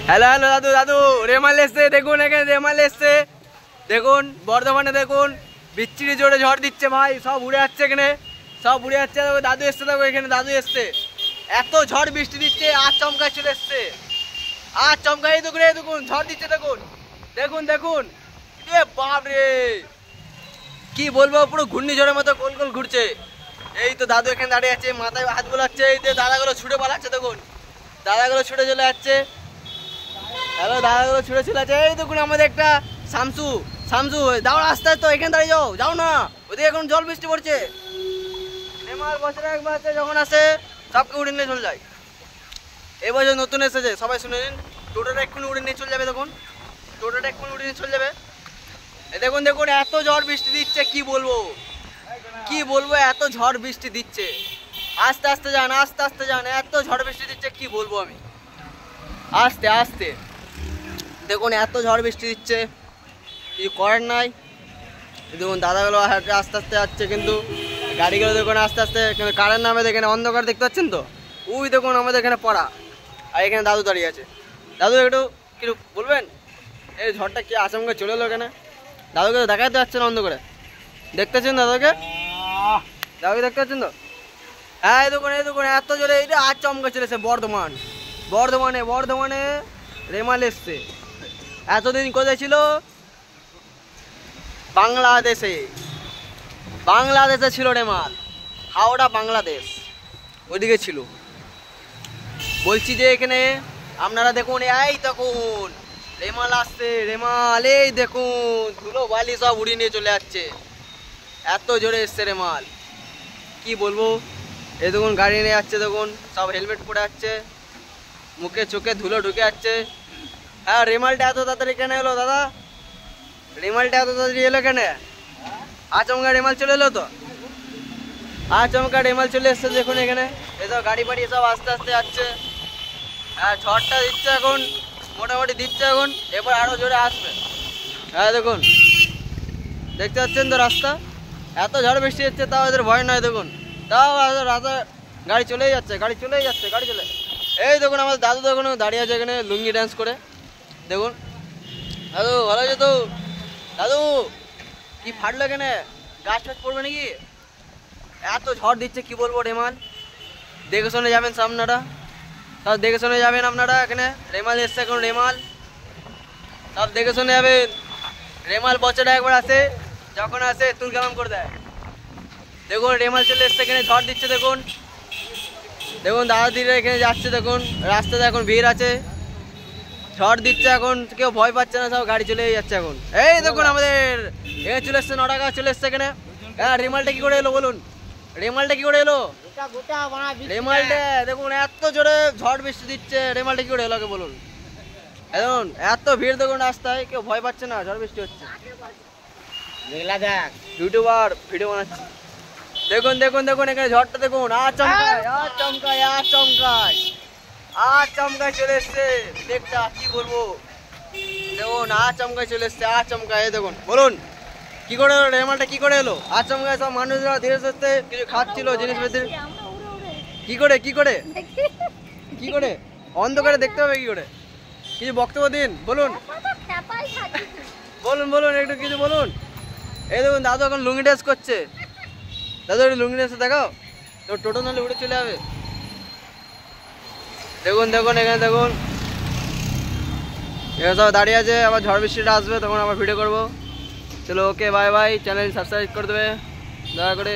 Hello hello দাদু দাদু রেমাল এসছে দেখুন, এখানে রেমাল এসছে দেখুন। বর্ধমানে দেখুন বিচ্ছিরি জোরে ঝড় দিচ্ছে ভাই, সব উড়ে যাচ্ছে এখানে, সব উড়ে যাচ্ছে। দাদু এসছে দেখো, এখানে দাদু এসছে। এত ঝড় বৃষ্টি দিচ্ছে, আর চমকায় চলে এসছে, আর চমকায় দেখুন, এই দেখুন ঝড় দিচ্ছে দেখুন, দেখুন দেখুন। এ বাপ রে, কি বলবো, পুরো ঘূর্ণিঝড়ের মতো গোল গোল ঘুরছে। এই তো দাদু এখানে দাঁড়িয়ে আছে, মাথায় হাত বোলাচ্ছে। এই যে দাদাগুলো ছুটে পালাচ্ছে দেখুন, দাদাগুলো ছুটে চলে যাচ্ছে। হ্যালো, দাদাগুলো ছুটে চলে যাচ্ছে। এই দেখুন আমাদের একটা শামসু, শামসু দাও আস্তে আস্তে, এখানে দাঁড়িয়ে যাও, যাও না, ওদিকে এখন জল বৃষ্টি পড়ছে। রেমাল বছরে একবার যখন আসে সবকে উড়ে নিয়ে চলে যায়। এবছর নতুন এসেছে, সবাই শুনে নিন। টোটোটা এক্ষুনি উড়ে নিয়ে চলে যাবে দেখুন, টোটোটা এক্ষুনি উড়ে নিয়ে চলে যাবে। এই দেখুন দেখুন, এত ঝড় বৃষ্টি দিচ্ছে, কি বলবো কি বলবো, এত ঝড় বৃষ্টি দিচ্ছে। আস্তে আস্তে যান, আস্তে আস্তে যান, এত ঝড় বৃষ্টি দিচ্ছে, কি বলবো আমি। আস্তে আস্তে দেখুন, এত ঝড় বৃষ্টি দিচ্ছে, কিছু করার নাই। দেখুন দাদাগুলো আস্তে আস্তে যাচ্ছে, কিন্তু গাড়িগুলো দেখুন আস্তে আস্তে, কিন্তু কারেন্ট নামে দেখেন, অন্ধকার দেখতে পাচ্ছেন তো, ওই দেখুন আমাদের এখানে পড়া। আর এখানে দাদু দাঁড়িয়ে আছে। দাদু একটু কিছু বলবেন, এই ঝড়টা কি আচমকা চলে এলো এখানে? দাদুকে তো দেখাতে পারছেন অন্ধকারে, দেখতেছেন দাদাকে, দাদুকে দেখতে পাচ্ছেন তো? হ্যাঁ এই দেখুন, এই দেখুন এত জোরে, এটা আর চমকা চলেছে। বর্ধমানে রেমাল এসছে। এতদিন কোথায় ছিল? বাংলাদেশে ছিল রেমাল, হাওড়া বাংলাদেশ, ওইদিকে ছিল। বলছি যে এখানে আপনারা দেখুন, এই দেখুন রেমাল আসছে, রেমাল, এই দেখুন ধুলো বালি সব উড়িয়ে নিয়ে চলে যাচ্ছে, এত জোরে এসছে রেমাল, কি বলবো। এই দেখুন গাড়ি নিয়ে যাচ্ছে, দেখুন সব হেলমেট পরে যাচ্ছে, মুখে চোখে ধুলো ঢুকে যাচ্ছে। হ্যাঁ, রেমালটা এত তাড়াতাড়ি কেন এলো দাদা? রেমালটা এত তাড়াতাড়ি এলো কেন? আচমকা রেমাল চলে এলো তো, আচমকা রেমাল চলে এসছে দেখুন এখানে। এই তো গাড়ি বাড়ি সব আস্তে আস্তে যাচ্ছে। হ্যাঁ, ঝড়টা দিচ্ছে এখন, মোটামুটি দিচ্ছে এখন, এবার আরো জোরে আসবে। হ্যাঁ দেখুন, দেখতে পাচ্ছেন তো রাস্তা, এত ঝড় বৃষ্টি হচ্ছে, তাও এদের ভয় নয় দেখুন, তাও রাস্তা গাড়ি চলেই যাচ্ছে, গাড়ি চলে। এই দেখুন আমাদের দাদু দেখুন দাঁড়িয়ে আছে এখানে, লুঙ্গি ডান্স করে দেখুন। দাদু ভালো আছে তো? দাদু কি ফাটলো এখানে, গাছ ফাছ পড়বে নাকি? এত ঝড় দিচ্ছে, কি বলবো। রেমাল দেখে শুনে যাবেন আপনারা, সব দেখে শুনে যাবেন আপনারা। এখানে রেমাল এসছে এখন, রেমাল সব দেখে শুনে যাবেন। রেমাল বছরে একবার আসে, যখন আসে তুল কালাম করে দেয়। দেখুন রেমাল চলে এসছে এখানে, ঝড় দিচ্ছে দেখুন, দেখুন দাদা দিদিরা এখানে যাচ্ছে দেখুন, রাস্তাতে এখন ভিড় আছে, ঝড় দিচ্ছে এখন, কেউ ভয় পাচ্ছে না, সব গাড়ি চলে যাচ্ছে এখন। এই দেখুন আমাদের এখানে চলে এসছে, নটাকা চলে এসছে এখানে। হ্যাঁ, রেমালটা কি করে এলো বলুন, রেমালটা কি করে এলো? রেমালটা দেখুন এত জোরে ঝড় বৃষ্টি দিচ্ছে, রেমালটা কি করে এলো বলুন। দেখুন এত ভিড় দেখুন রাস্তায়, কেউ ভয় পাচ্ছে না, ঝড় বৃষ্টি হচ্ছে। ইউটিউবার ভিডিও বানাচ্ছে, দেখুন দেখুন দেখুন এখানে ঝড়টা দেখুন, আর চমকায় চলে এসছে দেখটা, কি বলবো। দেখুন আর চমকায় চলে এসছে, আর চমকায়। দেখুন বলুন কি করে এলো রেমালটা, কি করে এলো আর চমকায়? সব মানুষরা ধীরে সুস্থে কিছু খাচ্ছিল জিনিসপত্র, কি করে অন্ধকারে দেখতে হবে, কি করে? কিছু বক্তব্য দিন, বলুন একটু কিছু বলুন। এই দেখুন দাদু এখন লুঙ্গি ড্রেস করছে, দাদু একটু লুঙ্গি ড্রেস দেখাও তো, টোটো নাহলে উড়ে চলে যাবে। দেখুন দেখুন এখানে দেখুন, এখানে সব দাঁড়িয়ে আছে, আবার ঝড় বৃষ্টিটা আসবে তখন আবার ভিডিও করবো। চলো ওকে, বাই বাই, চ্যানেল সাবস্ক্রাইব করে দেবে দয়া করে।